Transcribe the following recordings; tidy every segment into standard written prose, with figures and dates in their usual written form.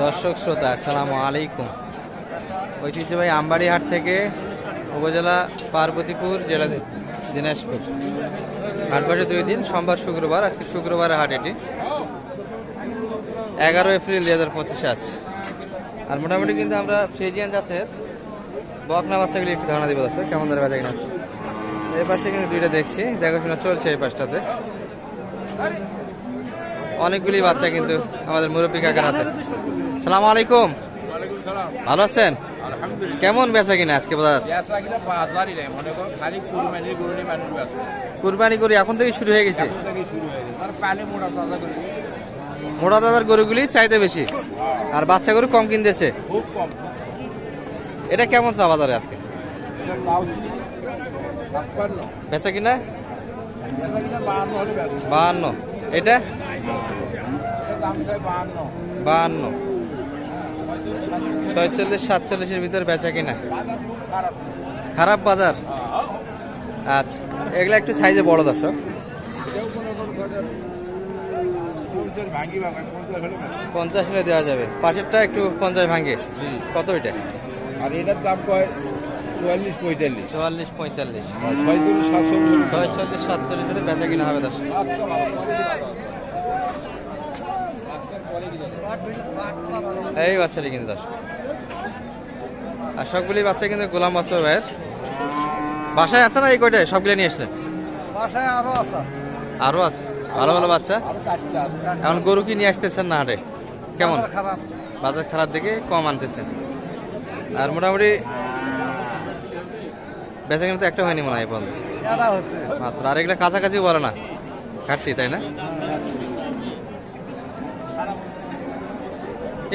দর্শক শ্রোতা আসসালামু আলাইকুম। ঐতিহ্যবাহী আমবাড়িহাট থেকে উপজেলা পার্বতীপুর, জেলা দিনাজপুর। হাট বসে 2 দিন, সোমবার শুক্রবার। আজকে শুক্রবারের হাট এটি, 11 এপ্রিল 2025 আছে। আর মোটামুটি কিন্তু আমরা ফ্রিজিয়ান জাতের বকনা বাচ্চাগুলি একটু ধারণা দিব দর্শক, কেমন ধরে বেচা কিনা হচ্ছে। এই পাশে কিন্তু 2টা দেখছি, দেখাশোনা চলছে এই পাশটাতে। অনেকগুলি বাচ্চা কিন্তু আমাদের মুরব্বী কাকার হাতে। সালাম আলাইকুম, ভালো আছেন? কেমন বেচা কিনা আজকে বোঝা যাচ্ছে? কুরবানি করি এখন থেকে শুরু হয়ে গেছে। মোটা দাদার গরুগুলি চাইতে বেশি, আর বাচ্চা গরু কম কিনতেছে। এটা কেমন চা বাজারে আজকে বেচা কিনা? 52। এটা 52, 46, 47-এর ভিতরে বেচা কিনা। খারাপ বাজার। আচ্ছা, এগুলা একটু সাইজে বড় দর্শক। 50 হলে দেওয়া যাবে। পাশেরটা একটু 50 ভাঙে। কত এটা? আর এটার দাম কয় 44-45। 44-45, 46-47 হলে বেচা কিনা হবে দর্শক। এই বাচ্চাটি কিন্তু দর্শক, আর সবগুলি বাচ্চা কিন্তু গোলাম বাস্তব ভাইয়ের বাসায় আছে না? এই কয়টায় সবগুলো নিয়ে এসছেন? বাসায় আরো আছে। আরো আছে ভালো ভালো বাচ্চা। এখন গরু কি নিয়ে আসতেছেন না হাটে? কেমন বাজার খারাপ দেখে কম আনতেছেন। আর মোটামুটি বেচা কিনা তো একটা হয়নি মনে হয় পর্যন্ত মাত্র। আর এগুলা কাছাকাছি বলে না, ঘাটতি, তাই না?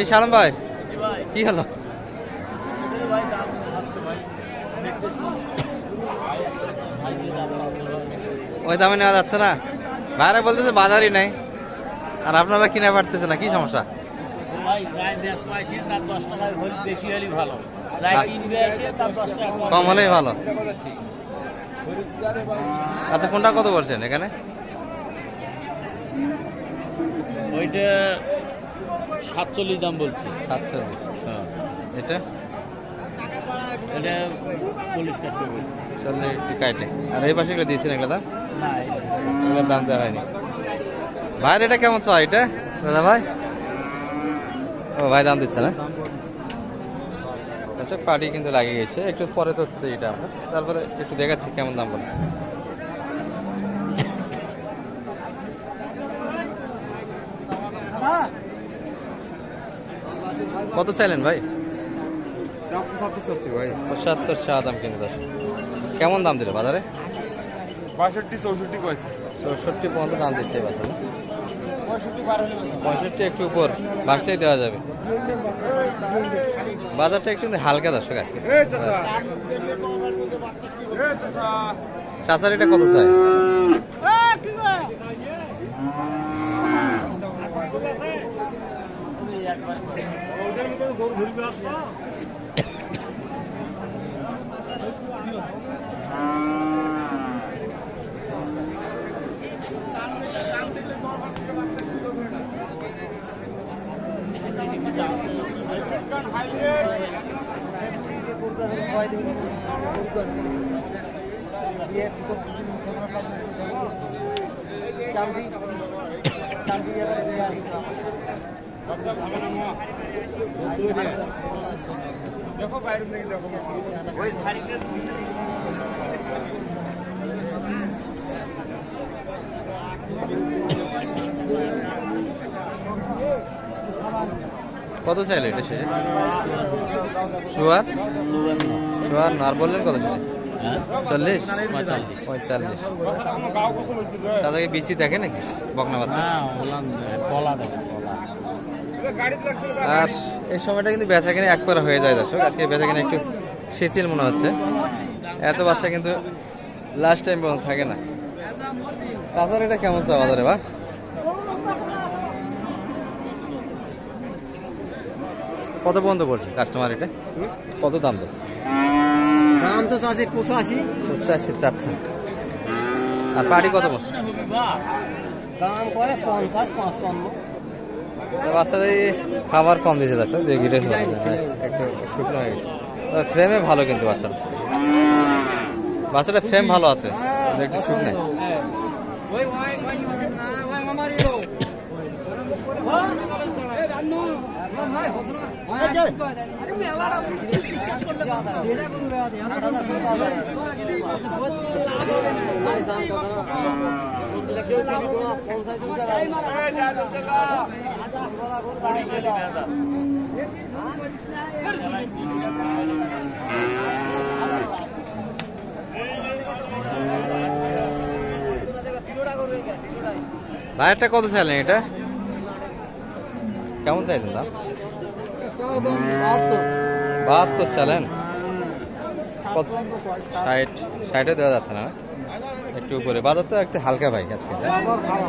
এই সালাম ভাই, কি হলো? ওই দামে নেওয়া যাচ্ছে না? বাইরে বলতেছে বাজারই নাই, আর আপনারা কিনা পারতেছে না, কি সমস্যা? কম হলেই ভালো। আচ্ছা, কোনটা কত বলছেন এখানে? ওইটা 47 দাম বলছি। 47। এটা এটা 40 কাটতে বলছি। চলে একটু কাটে। আর এই পাশে এগুলো দিয়েছেন, এগুলো দাম? না, এগুলোর দাম দেওয়া হয়নি। ভাইয়ের এটা কেমন চাই এটা দাদা ভাই? ও ভাই দাম দিচ্ছে না। আচ্ছা, পাটি কিন্তু লাগিয়ে গেছে, একটু পরে তো এটা আমরা তারপরে একটু দেখাচ্ছি কেমন দাম বলে। কত চাইলেন ভাই? 75 ভাই। 75 চা দাম কিন্তু দশ। কেমন দাম দিল বাজারে? 62-64 কইছে। 64 পর্যন্ত দাম দিচ্ছে বাজারে। 65 একটু উপর বাড়তেই দেওয়া যাবে। বাজারটা একটু হালকা দর্শক আজকে। চাচার এটা কত চাই? দেখো বাইরে থেকে দেখো ওই ধারিকে কত চাইলে এটা শেষে? চুয়ার আর বললেন কত ছিল? 40, 45। তাদেরকে বেশি দেখে নাকি বকনা বাচ্চা? আর এই সময়টা কিন্তু বেচা কিনে একবার হয়ে যায় দর্শক। আজকে বেচা কিনে একটু শিথিল মনে হচ্ছে, এত বাচ্চা কিন্তু লাস্ট টাইম পর্যন্ত থাকে না। তাছাড়া এটা কেমন চা বাজারে বা? কত পর্যন্ত পড়ছে কাস্টমার? এটা কত দাম? তো দাম তো চাচ্ছে 85 চাচ্ছেন। আর পাটি কত বলছে? দাম করে 50-55। বাচ্চারা খাবার কম দিয়েছে দর্শক, যে ঘিরে একটু শুকনো হয়ে গেছে। ফ্রেমে ভালো কিন্তু বাচ্চাটা ফ্রেম ভালো আছে, একটু শুকনো। ভাইয়েরটা কত চাইলেন? এটা কেমন চাইছেন দাম? 72 চাইলেন। 60 দেওয়া যাচ্ছে না, একটু উপরে। বাজার তো একটু হালকা ভাই আজকে,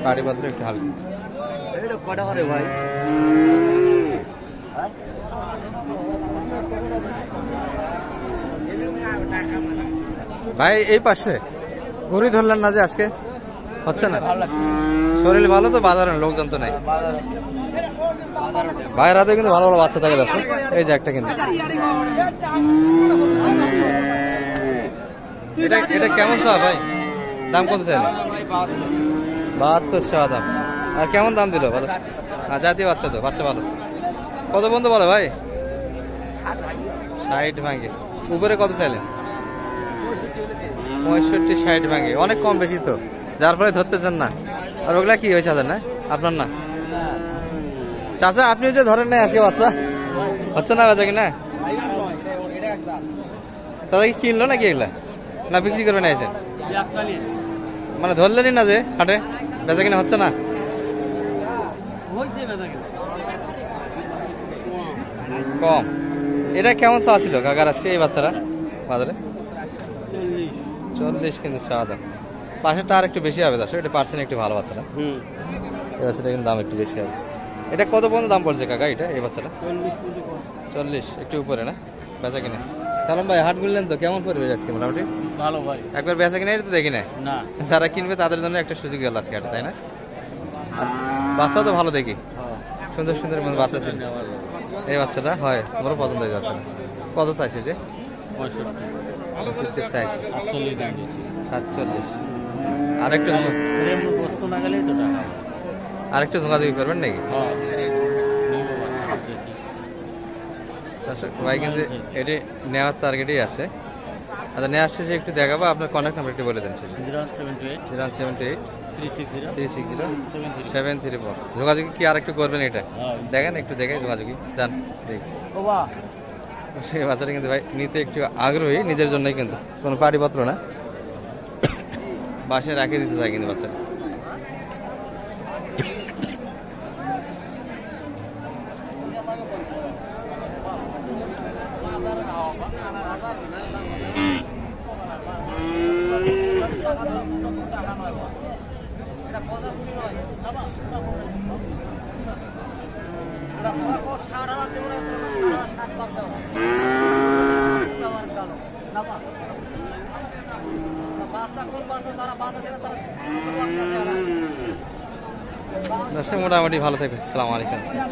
বাড়িপত্র একটু হালকা। ভাই এই পাশে ঘুরি ধরলেন না যে আজকে? হচ্ছে না, শরীর ভালো তো, বাজারে লোকজন তো নাই। ভাইয়ের হাতে কিন্তু ভালো ভালো বাচ্চা থাকে দেখো, এই যে একটা কিন্তু। এটা কেমন চাওয়া ভাই? দাম কত চাইলে? 72 দাম। আর কেমন দাম দিল? জাতীয় বাচ্চা তো, বাচ্চা ভালো। কত পর্যন্ত বলে ভাই? 60 ভাঙে। উপরে কত চাইলেন? 65 60 ভাঙে, অনেক কম বেশি তো, যার ফলে ধরতেছেন না। আর ওগুলা কি হয়েছে না আপনার? না চাচা, আপনি যে ধরেন নাই আজকে বাচ্চা, হচ্ছে না বেচা কিনা? চাচা কি কিনলো নাকি এগুলা, না বিক্রি করবে না এসে? মানে ধরলেনই না যে হাটে, বেচা কিনা হচ্ছে না? কম। এটা কেমন চাওয়া ছিল কাকার আজকে এই বাচ্চারা বাজারে? 40 কিন্তু চাওয়া দাম। পাশেরটা আর একটু বেশি হবে দর্শক, এটা পার্সেন্ট একটু ভালো বাচ্চাটা, এই বাচ্চাটা কিন্তু দাম একটু বেশি হবে। এটা কত পর্যন্ত দাম পড়ছে কাকা এটা, এই বাচ্চাটা? 40 একটু উপরে না বেচা কিনা? সালাম ভাই, হাট গুনলেন তো, কেমন পড়বে আজকে মোটামুটি? ভালো ভাই। একবার বেচা কিনা তো দেখি না, না যারা কিনবে তাদের জন্য একটা সুযোগ গেল আজকে হাটে, তাই না? বাচ্চা তো ভালো দেখি, সুন্দর সুন্দর বাচ্চা ছিল। এই বাচ্চাটা হয় আমার পছন্দ হয়ে যাচ্ছে। কত চাইছে যে? 65 চাইছে। 47। আরেকটু আরেকটু ঝোঁকাঝুঁকি করবেন নাকি ভাই? কিন্তু এটি নেওয়ার টার্গেটই আছে। আচ্ছা, নেওয়ার শেষে একটু দেখাবো। আপনার কন্ট্যাক্ট নাম্বার একটু বলে দেন শেষে। 078 360 734। যোগাযোগ কি আর একটু করবেন? এটা দেখেন, একটু দেখে যোগাযোগই যান দেখি। সেই বাচ্চাটা কিন্তু ভাই নিতে একটু আগ্রহী, নিজের জন্যই, কিন্তু কোনো পাটিপত্র না, বাসায় রাখে দিতে চায় কিন্তু বাচ্চাটা। মোটামুটি ভালো থাকবে। আসসালামু আলাইকুম।